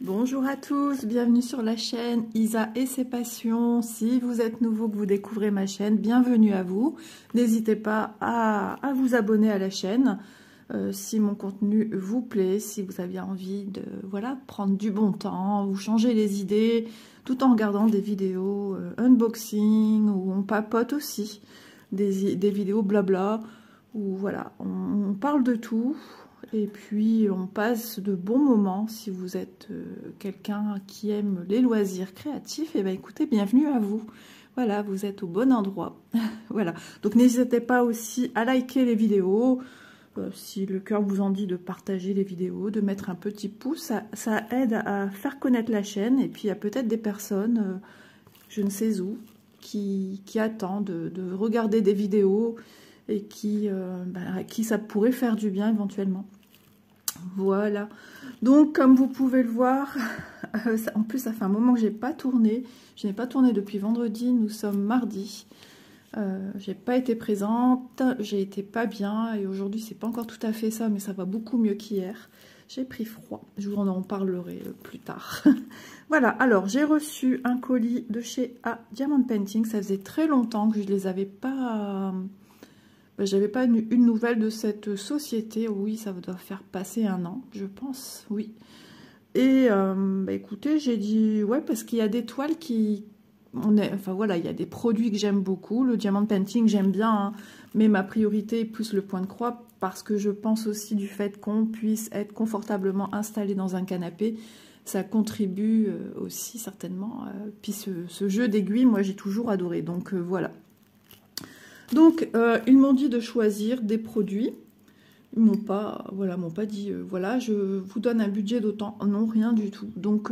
Bonjour à tous, bienvenue sur la chaîne Isa et ses passions. Si vous êtes nouveau, que vous découvrez ma chaîne, bienvenue à vous. N'hésitez pas à vous abonner à la chaîne si mon contenu vous plaît, si vous avez envie de prendre du bon temps, vous changer les idées, tout en regardant des vidéos unboxing où on papote aussi, des vidéos blabla, où voilà, on parle de tout. Et puis on passe de bons moments. Si vous êtes quelqu'un qui aime les loisirs créatifs, et bien écoutez, bienvenue à vous. Voilà, vous êtes au bon endroit. Voilà, donc n'hésitez pas aussi à liker les vidéos, si le cœur vous en dit, de partager les vidéos, de mettre un petit pouce, ça aide à faire connaître la chaîne. Et puis il y a peut-être des personnes, je ne sais où, qui attendent de regarder des vidéos et qui ça pourrait faire du bien éventuellement. Voilà, donc comme vous pouvez le voir, en plus ça fait un moment que j'ai pas tourné, je n'ai pas tourné depuis vendredi, nous sommes mardi, j'ai pas été présente, j'ai été pas bien et aujourd'hui c'est pas encore tout à fait ça, mais ça va beaucoup mieux qu'hier. J'ai pris froid, je vous en parlerai plus tard. Voilà, alors j'ai reçu un colis de chez Diamond Painting, ça faisait très longtemps que je les avais pas... J'avais pas une nouvelle de cette société. Oui, ça doit faire passer un an, je pense, oui. Et écoutez, j'ai dit ouais, parce qu'il y a des toiles qui... Enfin voilà, il y a des produits que j'aime beaucoup. Le Diamond Painting, j'aime bien, hein, mais ma priorité est plus le point de croix, parce que je pense aussi du fait qu'on puisse être confortablement installé dans un canapé. Ça contribue aussi certainement. Puis ce jeu d'aiguilles, moi j'ai toujours adoré, donc voilà. Donc, ils m'ont dit de choisir des produits. Ils m'ont pas dit, voilà, je vous donne un budget d'autant. Non, rien du tout. Donc,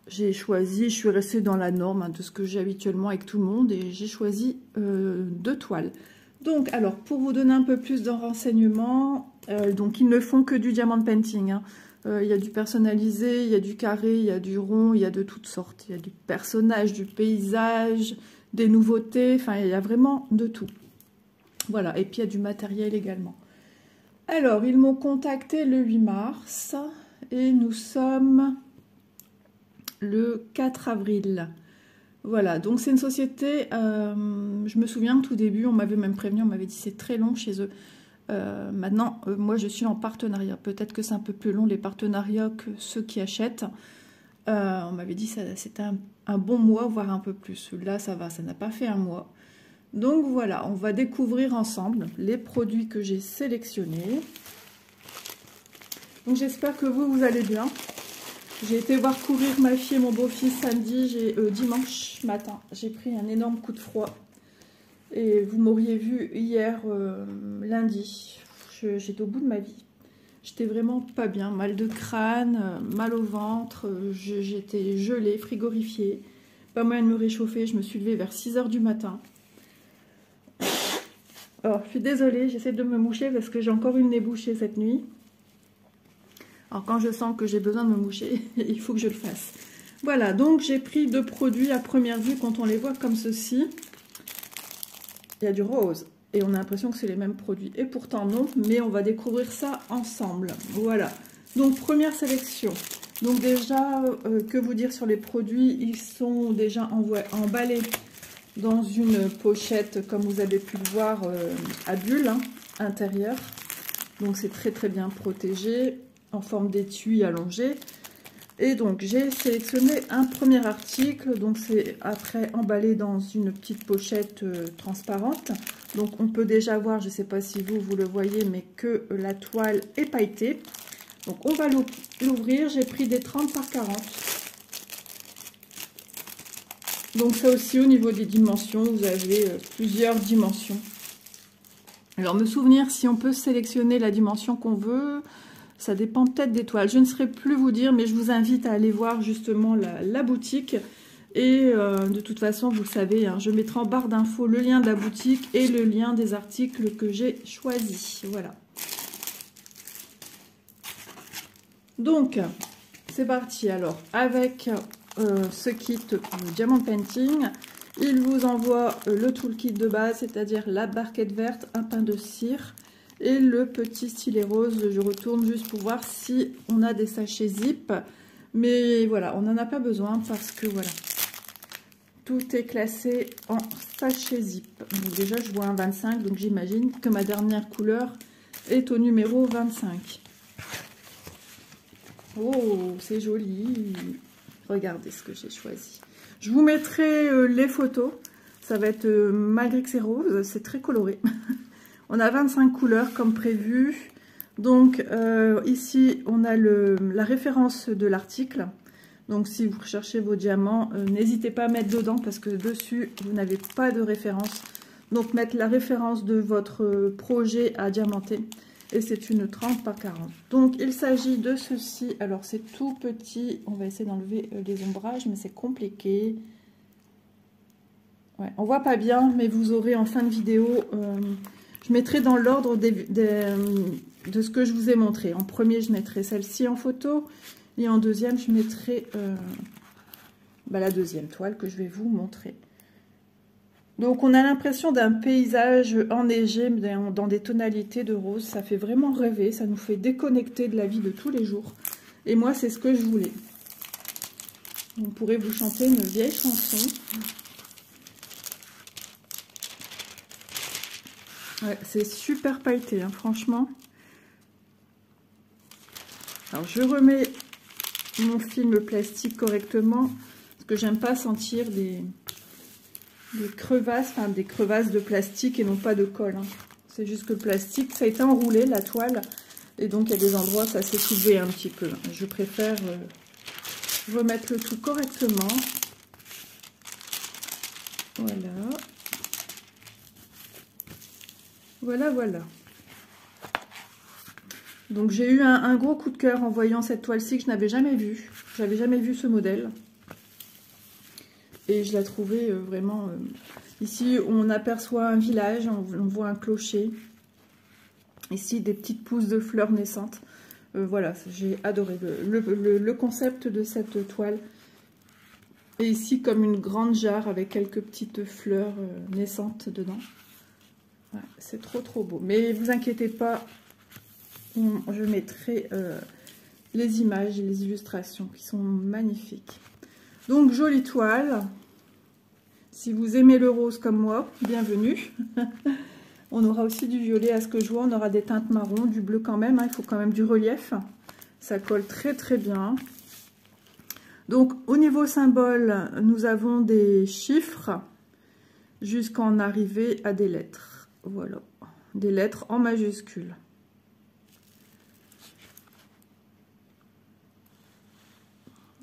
j'ai choisi, je suis restée dans la norme de ce que j'ai habituellement avec tout le monde. Et j'ai choisi 2 toiles. Donc, alors, pour vous donner un peu plus de renseignements, donc ils ne font que du diamond painting. Hein. Il y a du personnalisé, il y a du carré, il y a du rond, il y a de toutes sortes. Il y a du personnage, du paysage, des nouveautés, enfin il y a vraiment de tout. Voilà, et puis il y a du matériel également. Alors, ils m'ont contacté le 8 mars et nous sommes le 4 avril. Voilà, donc c'est une société, je me souviens au tout début, on m'avait même prévenu, on m'avait dit c'est très long chez eux. Maintenant, moi je suis en partenariat, peut-être que c'est un peu plus long les partenariats que ceux qui achètent. On m'avait dit que c'était un bon mois, voire un peu plus. Là, ça va, ça n'a pas fait un mois. Donc voilà, on va découvrir ensemble les produits que j'ai sélectionnés. Donc j'espère que vous allez bien. J'ai été voir courir ma fille et mon beau-fils samedi, dimanche matin. J'ai pris un énorme coup de froid. Et vous m'auriez vu hier, lundi. J'étais au bout de ma vie. J'étais vraiment pas bien, mal de crâne, mal au ventre, j'étais gelée, frigorifiée, pas moyen de me réchauffer, je me suis levée vers 6 h du matin. Alors, je suis désolée, j'essaie de me moucher parce que j'ai encore eu le nez bouché cette nuit. Alors, quand je sens que j'ai besoin de me moucher, il faut que je le fasse. Voilà, donc j'ai pris 2 produits à première vue, quand on les voit comme ceci. Il y a du rose. Et on a l'impression que c'est les mêmes produits. Et pourtant non, mais on va découvrir ça ensemble. Voilà. Donc première sélection. Donc déjà, que vous dire sur les produits? Ils sont déjà emballés dans une pochette, comme vous avez pu le voir, à bulles, hein, intérieure. Donc c'est très très bien protégé, en forme d'étui allongé. Et donc j'ai sélectionné un premier article, donc c'est après emballé dans une petite pochette transparente. Donc on peut déjà voir, je ne sais pas si vous le voyez, mais que la toile est pailletée. Donc on va l'ouvrir, j'ai pris des 30 par 40. Donc ça aussi au niveau des dimensions, vous avez plusieurs dimensions. Alors me souvenir si on peut sélectionner la dimension qu'on veut. Ça dépend peut-être des toiles. Je ne saurais plus vous dire, mais je vous invite à aller voir justement la boutique. Et de toute façon, vous le savez, hein, je mettrai en barre d'infos le lien de la boutique et le lien des articles que j'ai choisis. Voilà. Donc, c'est parti. Alors, avec ce kit Diamond Painting, il vous envoie le toolkit de base, c'est-à-dire la barquette verte, un pain de cire Et le petit stylet rose, je retourne juste pour voir si on a des sachets zip. Mais voilà, on n'en a pas besoin parce que voilà, tout est classé en sachet zip. Donc déjà, je vois un 25, donc j'imagine que ma dernière couleur est au numéro 25. Oh, c'est joli. Regardez ce que j'ai choisi. Je vous mettrai les photos. Ça va être, malgré que c'est rose, c'est très coloré. On a 25 couleurs comme prévu. Donc ici, on a la référence de l'article. Donc si vous recherchez vos diamants, n'hésitez pas à mettre dedans parce que dessus, vous n'avez pas de référence. Donc mettre la référence de votre projet à diamanter. Et c'est une 30 par 40. Donc il s'agit de ceci. Alors c'est tout petit. On va essayer d'enlever les ombrages, mais c'est compliqué. Ouais, on voit pas bien, mais vous aurez en fin de vidéo... je mettrai dans l'ordre de ce que je vous ai montré. En premier, je mettrai celle-ci en photo. Et en deuxième, je mettrai la deuxième toile que je vais vous montrer. Donc, on a l'impression d'un paysage enneigé dans des tonalités de rose. Ça fait vraiment rêver. Ça nous fait déconnecter de la vie de tous les jours. Et moi, c'est ce que je voulais. On pourrait vous chanter une vieille chanson. Ouais, c'est super pailleté, hein, franchement. Alors, je remets mon film plastique correctement, parce que j'aime pas sentir des crevasses, enfin des crevasses de plastique et non pas de colle. Hein. C'est juste que le plastique, ça a été enroulé, la toile, et donc il y a des endroits, ça s'est soulevé un petit peu. Je préfère remettre le tout correctement. Voilà. Voilà. Donc j'ai eu un gros coup de cœur en voyant cette toile-ci que je n'avais jamais vue. J'avais jamais vu ce modèle. Et je la trouvais vraiment... Ici, on aperçoit un village, on voit un clocher. Ici, des petites pousses de fleurs naissantes. Voilà, j'ai adoré le concept de cette toile. Et ici, comme une grande jarre avec quelques petites fleurs naissantes dedans. Ouais, c'est trop beau. Mais vous inquiétez pas, je mettrai les images et les illustrations qui sont magnifiques. Donc, jolie toile. Si vous aimez le rose comme moi, bienvenue. On aura aussi du violet à ce que je vois. On aura des teintes marron, du bleu quand même. Hein, il faut quand même du relief. Ça colle très bien. Donc, au niveau symbole, nous avons des chiffres jusqu'en arriver à des lettres. Voilà, des lettres en majuscules.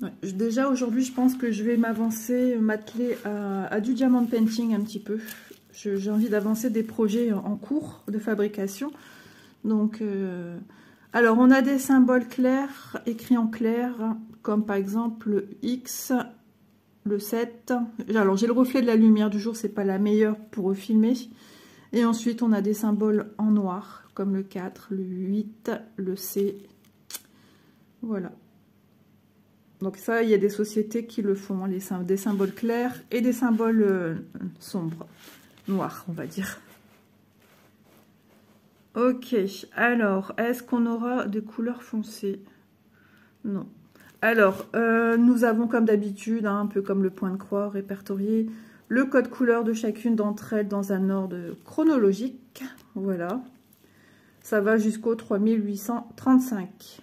Ouais, déjà aujourd'hui, je pense que je vais m'atteler à du diamond painting un petit peu. J'ai envie d'avancer des projets en cours de fabrication. Donc, alors on a des symboles clairs, écrits en clair, comme par exemple le X, le 7. Alors j'ai le reflet de la lumière du jour, c'est pas la meilleure pour filmer. Et ensuite, on a des symboles en noir, comme le 4, le 8, le C. Voilà. Donc ça, il y a des sociétés qui le font, hein, des symboles clairs et des symboles sombres, noirs, on va dire. Ok, alors, est-ce qu'on aura des couleurs foncées? Non. Alors, nous avons comme d'habitude, hein, un peu comme le point de croix répertorié, le code couleur de chacune d'entre elles dans un ordre chronologique. Voilà. Ça va jusqu'au 3835.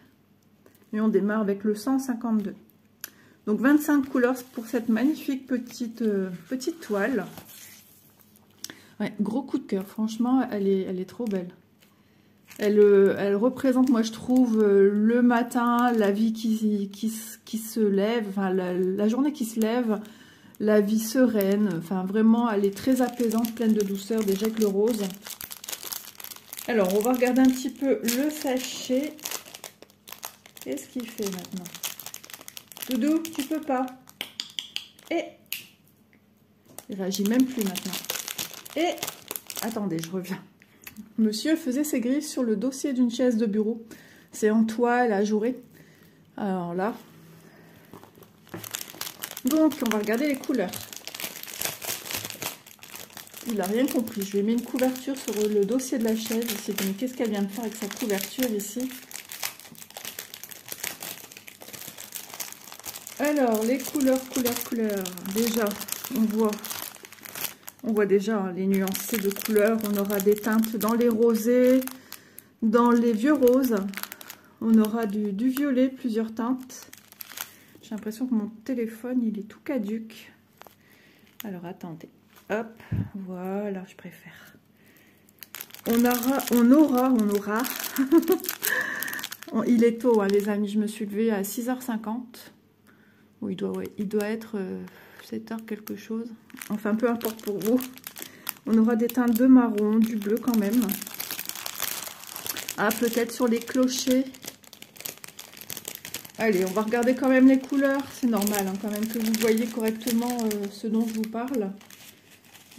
Et on démarre avec le 152. Donc 25 couleurs pour cette magnifique petite toile. Ouais, gros coup de cœur. Franchement, elle est trop belle. Elle représente, moi je trouve, le matin, la vie qui se lève, enfin la journée qui se lève, la vie sereine, enfin vraiment elle est très apaisante, pleine de douceur déjà que le rose. Alors on va regarder un petit peu le sachet. Qu'est-ce qu'il fait maintenant? Doudou, tu peux pas. Et il réagit même plus maintenant. Et attendez, je reviens. Monsieur faisait ses griffes sur le dossier d'une chaise de bureau. C'est en toile ajouré. Alors là. Donc, on va regarder les couleurs. Il n'a rien compris. Je lui ai mis une couverture sur le dossier de la chaise. Il s'est dit, mais qu'est-ce qu'elle vient de faire avec sa couverture ici? Alors, les couleurs. Déjà, on voit déjà hein, les nuancés de couleurs. On aura des teintes dans les rosés, dans les vieux roses. On aura du violet, plusieurs teintes. J'ai l'impression que mon téléphone, il est tout caduc. Alors, attendez. Hop, voilà, je préfère. On aura. Il est tôt, hein, les amis. Je me suis levée à 6h50. Oui, il doit être 7h quelque chose. Enfin, peu importe pour vous. On aura des teintes de marron, du bleu quand même. Ah, peut-être sur les clochers. Allez, on va regarder quand même les couleurs. C'est normal, hein, quand même, que vous voyez correctement ce dont je vous parle.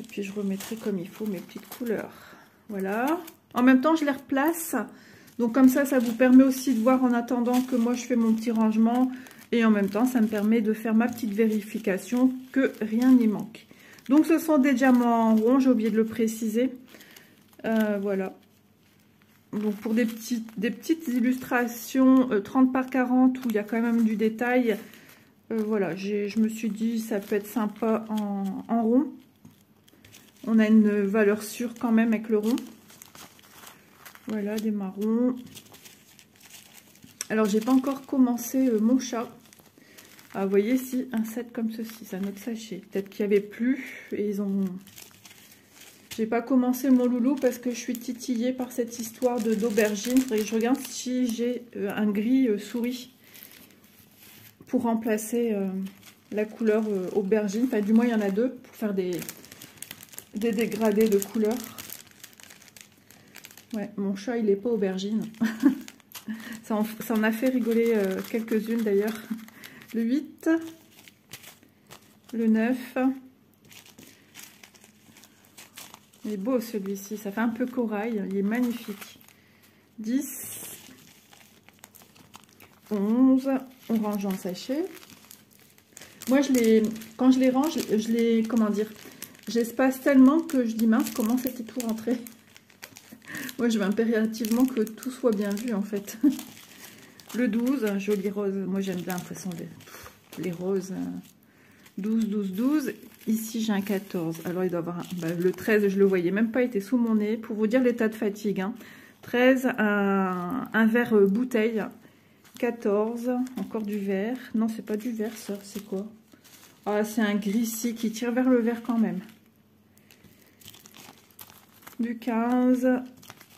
Et puis, je remettrai comme il faut mes petites couleurs. Voilà. En même temps, je les replace. Donc, comme ça vous permet aussi de voir en attendant que moi, je fais mon petit rangement. Et en même temps, ça me permet de faire ma petite vérification que rien n'y manque. Donc, ce sont des diamants ronds. J'ai oublié de le préciser. Voilà. Donc pour des petites illustrations 30 par 40 où il y a quand même du détail, voilà, je me suis dit ça peut être sympa en rond. On a une valeur sûre quand même avec le rond. Voilà, des marrons. Alors j'ai pas encore commencé mon chat. Ah, vous voyez ici un set comme ceci, c'est un autre sachet. Peut-être qu'il n'y avait plus et ils ont... J'ai pas commencé mon loulou parce que je suis titillée par cette histoire d'aubergine. Il faudrait que je regarde si j'ai un gris souris pour remplacer la couleur aubergine. Enfin, du moins, il y en a deux pour faire des dégradés de couleurs. Ouais, mon chat, il n'est pas aubergine. ça en a fait rigoler quelques-unes d'ailleurs. Le 8, le 9... Il est beau celui-ci, ça fait un peu corail, il est magnifique. 10, 11, on range en sachet. Moi, quand je les range, je les, comment dire, j'espace tellement que je dis mince, comment c'était tout rentré. Moi, je veux impérativement que tout soit bien vu en fait. Le 12, joli rose, moi j'aime bien de toute façon les roses. 12, 12, 12. Ici, j'ai un 14. Alors, il doit avoir... le 13, je le voyais même pas, il était sous mon nez. Pour vous dire l'état de fatigue. Hein. 13, un vert bouteille. 14, encore du vert. Non, c'est pas du vert, ça. C'est quoi? Ah, c'est un gris ici qui tire vers le vert quand même. Du 15,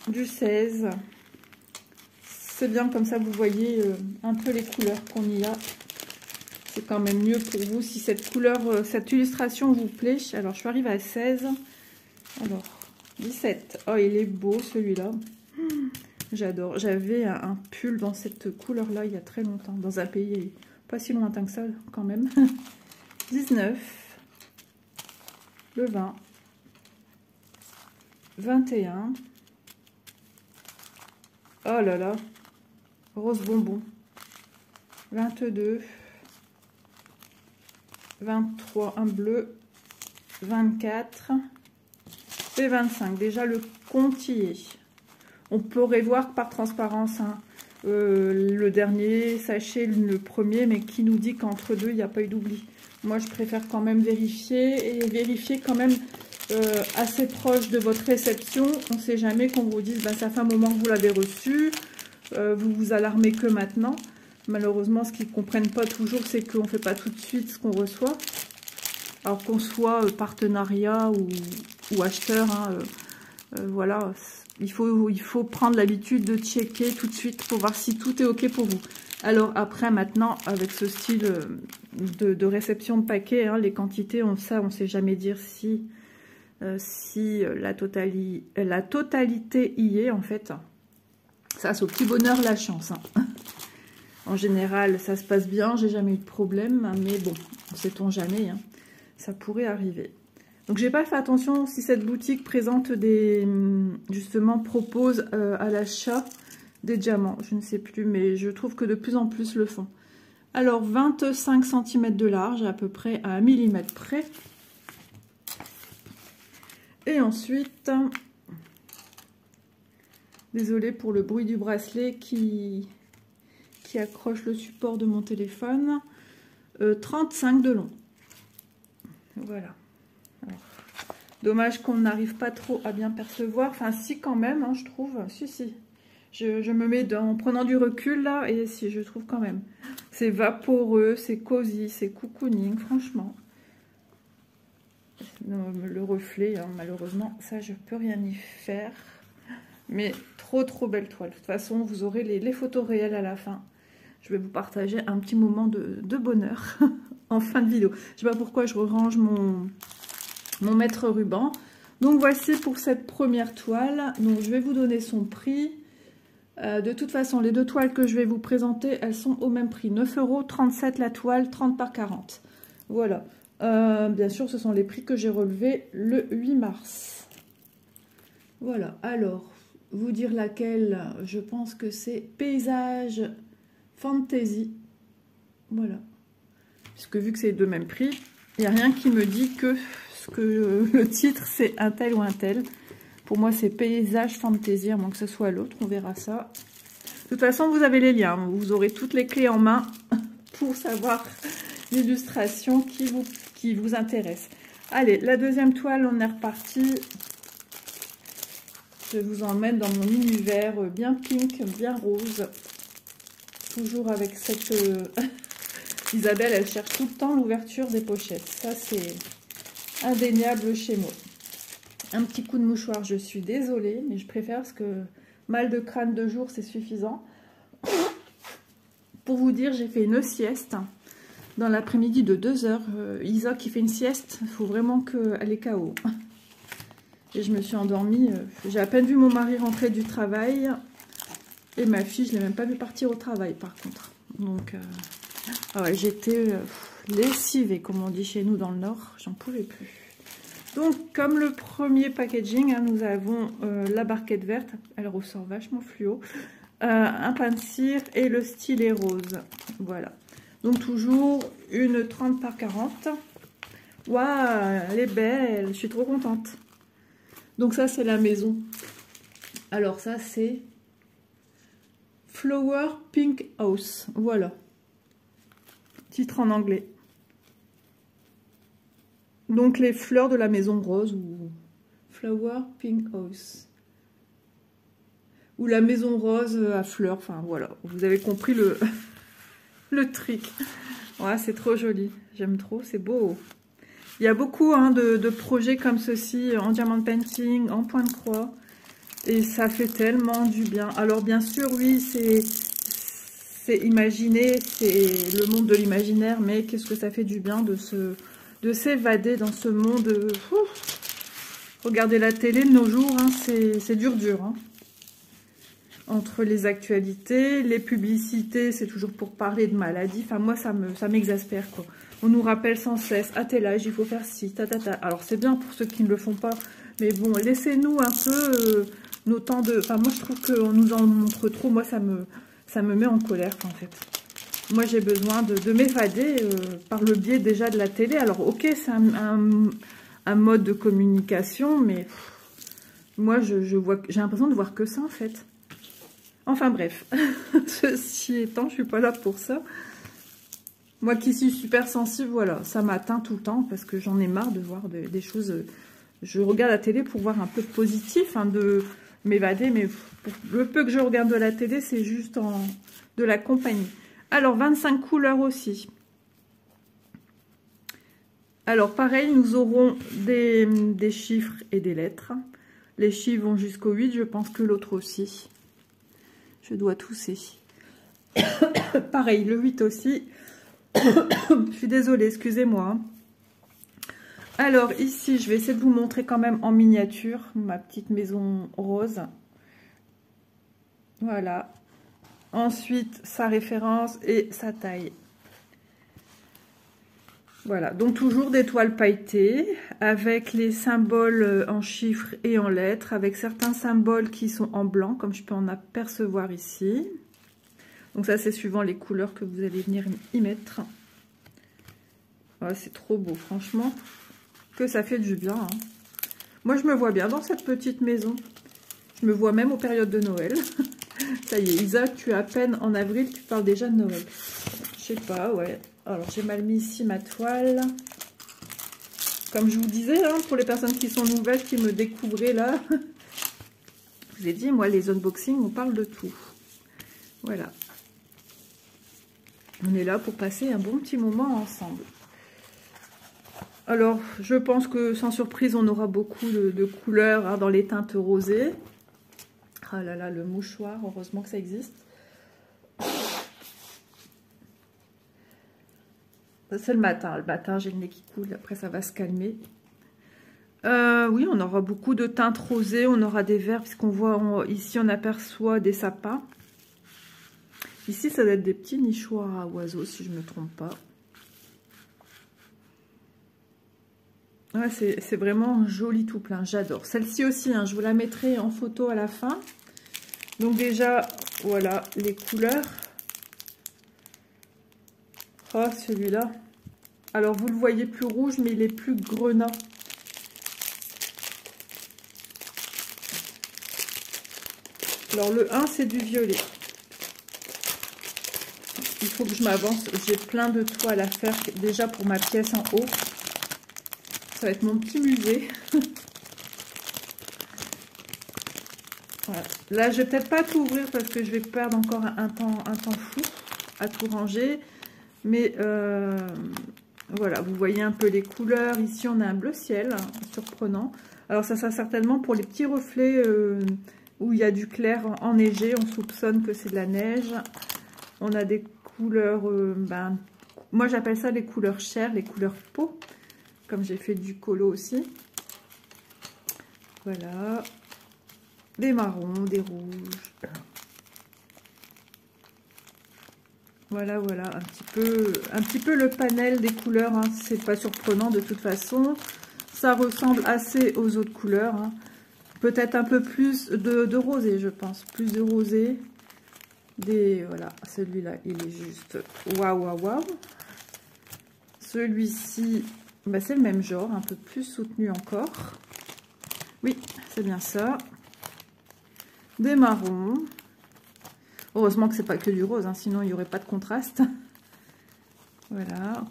du 16. C'est bien, comme ça, vous voyez un peu les couleurs qu'on y a. C'est quand même mieux pour vous si cette couleur, cette illustration vous plaît. Alors, je suis arrivée à 16. Alors, 17. Oh, il est beau celui-là. J'adore. J'avais un pull dans cette couleur-là il y a très longtemps. Dans un pays pas si lointain que ça quand même. 19. Le 20. 21. Oh là là. Rose bonbon. 22. 23, un bleu, 24 et 25. Déjà le compte y est. On pourrait voir par transparence hein, le dernier sachet, le premier, mais qui nous dit qu'entre deux, il n'y a pas eu d'oubli. Moi, je préfère quand même vérifier et vérifier quand même assez proche de votre réception. On ne sait jamais qu'on vous dise, ben, ça fait un moment que vous l'avez reçu, vous vous alarmez que maintenant. Malheureusement, ce qu'ils ne comprennent pas toujours, c'est qu'on ne fait pas tout de suite ce qu'on reçoit. Alors qu'on soit partenariat ou acheteur, hein, voilà, il faut prendre l'habitude de checker tout de suite pour voir si tout est OK pour vous. Alors après, maintenant, avec ce style de réception de paquet, hein, les quantités, on ne sait jamais dire si la totalité y est, en fait. Ça, c'est au petit bonheur la chance, hein. En général, ça se passe bien, j'ai jamais eu de problème, mais bon, on ne sait-on jamais, hein, ça pourrait arriver. Donc, j'ai pas fait attention si cette boutique présente justement, propose à l'achat des diamants. Je ne sais plus, mais je trouve que de plus en plus le font. Alors, 25 cm de large, à peu près à 1 mm près. Et ensuite, désolée pour le bruit du bracelet qui accroche le support de mon téléphone, 35 de long. Voilà. Alors, dommage qu'on n'arrive pas trop à bien percevoir. Enfin, si quand même, hein, je trouve. Si. Je me mets en prenant du recul là, et si, je trouve quand même. C'est vaporeux, c'est cosy, c'est cocooning, franchement. Le reflet, hein, malheureusement, ça, je peux rien y faire. Mais trop belle toile. De toute façon, vous aurez les photos réelles à la fin. Je vais vous partager un petit moment de bonheur en fin de vidéo. Je ne sais pas pourquoi je range mon mètre ruban. Donc voici pour cette première toile. Donc je vais vous donner son prix. De toute façon, les deux toiles que je vais vous présenter, elles sont au même prix. 9,37 € la toile, 30 par 40. Voilà. Bien sûr, ce sont les prix que j'ai relevés le 8 mars. Voilà. Alors, vous dire laquelle, je pense que c'est Paysage Fantasy. Voilà. Puisque vu que c'est de même prix, il n'y a rien qui me dit que le titre c'est un tel ou un tel. Pour moi c'est Paysage Fantasy, à moins que ce soit l'autre, on verra ça. De toute façon vous avez les liens, vous aurez toutes les clés en main pour savoir l'illustration qui vous intéresse. Allez, la deuxième toile, on est reparti. Je vous emmène dans mon univers bien pink, bien rose. Toujours avec cette... Isabelle, elle cherche tout le temps l'ouverture des pochettes. Ça, c'est indéniable chez moi. Un petit coup de mouchoir, je suis désolée, mais je préfère parce que mal de crâne de jour, c'est suffisant. Pour vous dire, j'ai fait une sieste dans l'après-midi de 2 heures. Isa qui fait une sieste, il faut vraiment qu'elle est KO. Et je me suis endormie. J'ai à peine vu mon mari rentrer du travail. Et ma fille, je ne l'ai même pas vue partir au travail, par contre. Donc... Ah ouais, j'étais lessivée, comme on dit chez nous dans le Nord, j'en pouvais plus. Donc, comme le premier packaging, hein, nous avons la barquette verte, elle ressort vachement fluo, un pain de cire et le stylet rose. Voilà. Donc, toujours une 30 par 40. Waouh, elle est belle, je suis trop contente. Donc, ça, c'est la maison. Alors, ça, c'est Flower Pink House. Voilà. Titre en anglais. Donc les fleurs de la maison rose ou Flower Pink House. Ou la maison rose à fleurs. Enfin voilà, vous avez compris le trick. Ouais, c'est trop joli. J'aime trop, c'est beau. Il y a beaucoup hein, de projets comme ceci en diamant painting, en point de croix. Et ça fait tellement du bien. Alors bien sûr, oui, c'est imaginer, c'est le monde de l'imaginaire, mais qu'est-ce que ça fait du bien de s'évader dans ce monde. Regardez la télé de nos jours, hein, c'est dur. Hein. Entre les actualités, les publicités, c'est toujours pour parler de maladies. Enfin, moi, ça m'exaspère, quoi. On nous rappelle sans cesse, à tel âge, il faut faire ci, ta. Alors, c'est bien pour ceux qui ne le font pas, mais bon, laissez-nous un peu nos temps de... Enfin, moi, je trouve qu'on nous en montre trop. Moi, ça me met en colère, en fait. Moi, j'ai besoin de m'évader par le biais déjà de la télé. Alors, ok, c'est un mode de communication, mais moi, j'ai l'impression de voir que ça, en fait. Enfin, bref. Ceci étant, je suis pas là pour ça. Moi qui suis super sensible, voilà, ça m'atteint tout le temps parce que j'en ai marre de voir des choses. Je regarde la télé pour voir un peu de positif, hein, de m'évader, mais pour le peu que je regarde de la télé, c'est juste de la compagnie. Alors, 25 couleurs aussi. Alors, pareil, nous aurons des chiffres et des lettres. Les chiffres vont jusqu'au 8, je pense que l'autre aussi. Je dois tousser. Pareil, le 8 aussi. Je suis désolée, excusez-moi. Alors, ici, je vais essayer de vous montrer quand même en miniature ma petite maison rose. Voilà. Ensuite, sa référence et sa taille. Voilà, donc toujours des toiles pailletées avec les symboles en chiffres et en lettres, avec certains symboles qui sont en blanc, comme je peux en apercevoir ici. Donc ça, c'est suivant les couleurs que vous allez venir y mettre. Ouais, c'est trop beau, franchement, que ça fait du bien. Hein. Moi, je me vois bien dans cette petite maison. Je me vois même aux périodes de Noël. Ça y est, Isa, tu es à peine en avril, tu parles déjà de Noël. Je sais pas, ouais. Alors, j'ai mal mis ici ma toile. Comme je vous disais, hein, pour les personnes qui sont nouvelles, qui me découvraient là, je vous ai dit, moi, les unboxings, on parle de tout. Voilà. On est là pour passer un bon petit moment ensemble. Alors, je pense que sans surprise, on aura beaucoup de couleurs hein, dans les teintes rosées. Ah là là, le mouchoir, heureusement que ça existe. C'est le matin. Le matin, j'ai le nez qui coule. Après, ça va se calmer. Oui, on aura beaucoup de teintes rosées. On aura des verts, puisqu'on voit ici, on aperçoit des sapins. Ici, ça doit être des petits nichoirs à oiseaux, si je ne me trompe pas. Ouais, c'est vraiment joli tout plein, j'adore. Celle-ci aussi, hein, je vous la mettrai en photo à la fin. Donc déjà, voilà les couleurs. Oh, celui-là. Alors, vous le voyez plus rouge, mais il est plus grenat. Alors, le 1, c'est du violet. Il faut que je m'avance. J'ai plein de toiles à faire déjà pour ma pièce en haut. Ça va être mon petit musée. Voilà. Là, je vais peut-être pas tout ouvrir parce que je vais perdre encore un temps fou à tout ranger. Mais voilà, vous voyez un peu les couleurs. Ici, on a un bleu ciel, hein, surprenant. Alors, ça sera certainement pour les petits reflets où il y a du clair enneigé. On soupçonne que c'est de la neige. On a des couleurs, moi j'appelle ça les couleurs chair, les couleurs peau. Comme j'ai fait du colo aussi. Voilà. Des marrons, des rouges. Voilà, voilà, un petit peu le panel des couleurs, hein. C'est pas surprenant de toute façon. Ça ressemble assez aux autres couleurs. Hein. Peut-être un peu plus de rosé, je pense. Plus de rosé. Voilà, celui-là, il est juste waouh, waouh, waouh. Celui-ci, c'est le même genre, un peu plus soutenu encore. Oui, c'est bien ça. Des marrons. Heureusement que c'est pas que du rose, hein, sinon il n'y aurait pas de contraste. Voilà.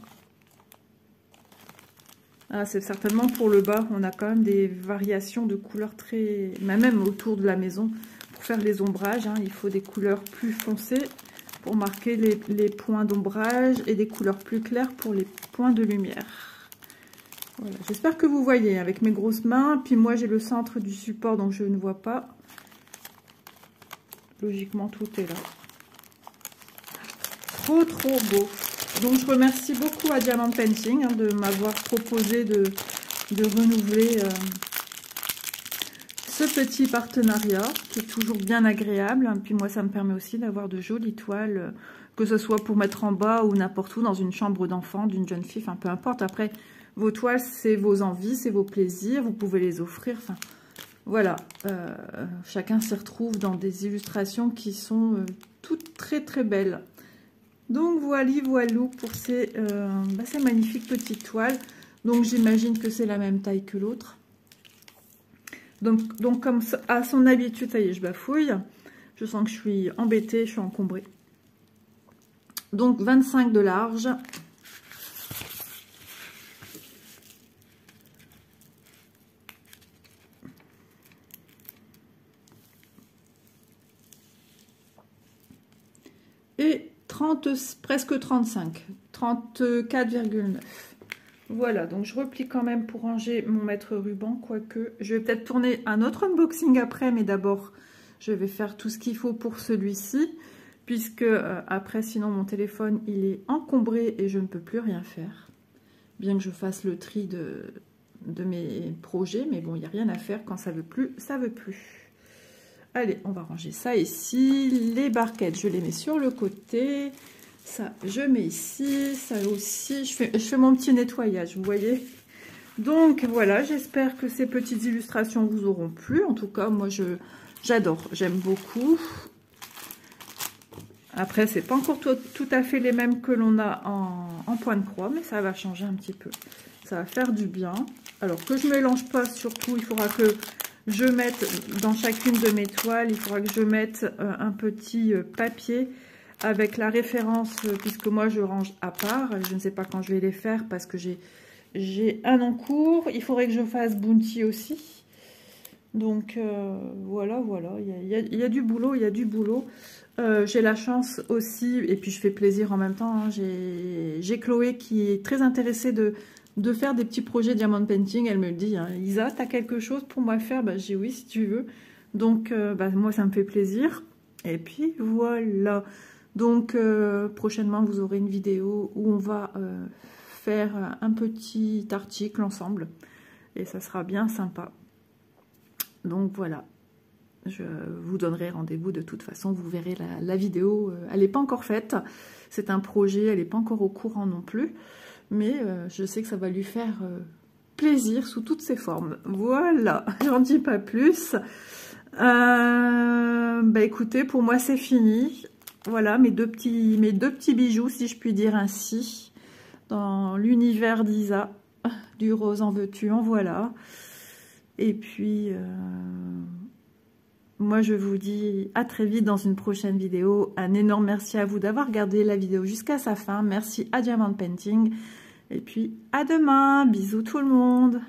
Ah, c'est certainement pour le bas, on a quand même des variations de couleurs très... Même autour de la maison, pour faire les ombrages, hein, il faut des couleurs plus foncées pour marquer les points d'ombrage et des couleurs plus claires pour les points de lumière. Voilà. J'espère que vous voyez avec mes grosses mains. Puis moi, j'ai le centre du support, donc je ne vois pas. Logiquement, tout est là. Trop, trop beau. Donc, je remercie beaucoup à Diamond Painting hein, de m'avoir proposé de renouveler ce petit partenariat qui est toujours bien agréable. Puis moi, ça me permet aussi d'avoir de jolies toiles, que ce soit pour mettre en bas ou n'importe où, dans une chambre d'enfant, d'une jeune fille, enfin peu importe. Après, vos toiles, c'est vos envies, c'est vos plaisirs, vous pouvez les offrir. Enfin, voilà, chacun s'y retrouve dans des illustrations qui sont toutes très très belles. Donc voilà, voilou pour ces magnifiques petites toiles. Donc j'imagine que c'est la même taille que l'autre. Donc comme à son habitude, ça y est, je bafouille. Je sens que je suis embêtée, je suis encombrée. Donc 25 de large. Et 30, presque 35, 34,9. Voilà, donc je replie quand même pour ranger mon mètre ruban, quoique je vais peut-être tourner un autre unboxing après, mais d'abord je vais faire tout ce qu'il faut pour celui-ci, puisque après sinon mon téléphone il est encombré et je ne peux plus rien faire, bien que je fasse le tri de mes projets, mais bon, il n'y a rien à faire, quand ça veut plus, ça veut plus. Allez, on va ranger ça ici, les barquettes je les mets sur le côté. Ça, je mets ici, ça aussi, je fais mon petit nettoyage, vous voyez. Donc, voilà, j'espère que ces petites illustrations vous auront plu. En tout cas, moi, j'adore, j'aime beaucoup. Après, c'est pas encore tout à fait les mêmes que l'on a en point de croix, mais ça va changer un petit peu. Ça va faire du bien. Alors que je ne mélange pas surtout, il faudra que je mette dans chacune de mes toiles, il faudra que je mette un petit papier avec la référence, puisque moi je range à part. Je ne sais pas quand je vais les faire parce que j'ai un en cours. Il faudrait que je fasse Bounty aussi. Donc voilà, il y a du boulot, il y a du boulot. J'ai la chance aussi, et puis je fais plaisir en même temps, hein, j'ai Chloé qui est très intéressée de faire des petits projets diamond painting. Elle me dit, hein, Isa, t'as quelque chose pour moi faire? Bah, j'ai oui, si tu veux. Donc bah, moi ça me fait plaisir. Et puis voilà. Donc prochainement vous aurez une vidéo où on va faire un petit article ensemble. Et ça sera bien sympa. Donc voilà. Je vous donnerai rendez-vous de toute façon, vous verrez la vidéo, elle n'est pas encore faite, c'est un projet, elle n'est pas encore au courant non plus, mais je sais que ça va lui faire plaisir sous toutes ses formes. Voilà, j'en dis pas plus. Bah écoutez, pour moi c'est fini. Voilà mes deux petits bijoux, si je puis dire ainsi, dans l'univers d'Isa, du rose en veux-tu, en voilà. Et puis... moi, je vous dis à très vite dans une prochaine vidéo. Un énorme merci à vous d'avoir regardé la vidéo jusqu'à sa fin. Merci à Diamond Painting. Et puis, à demain. Bisous tout le monde.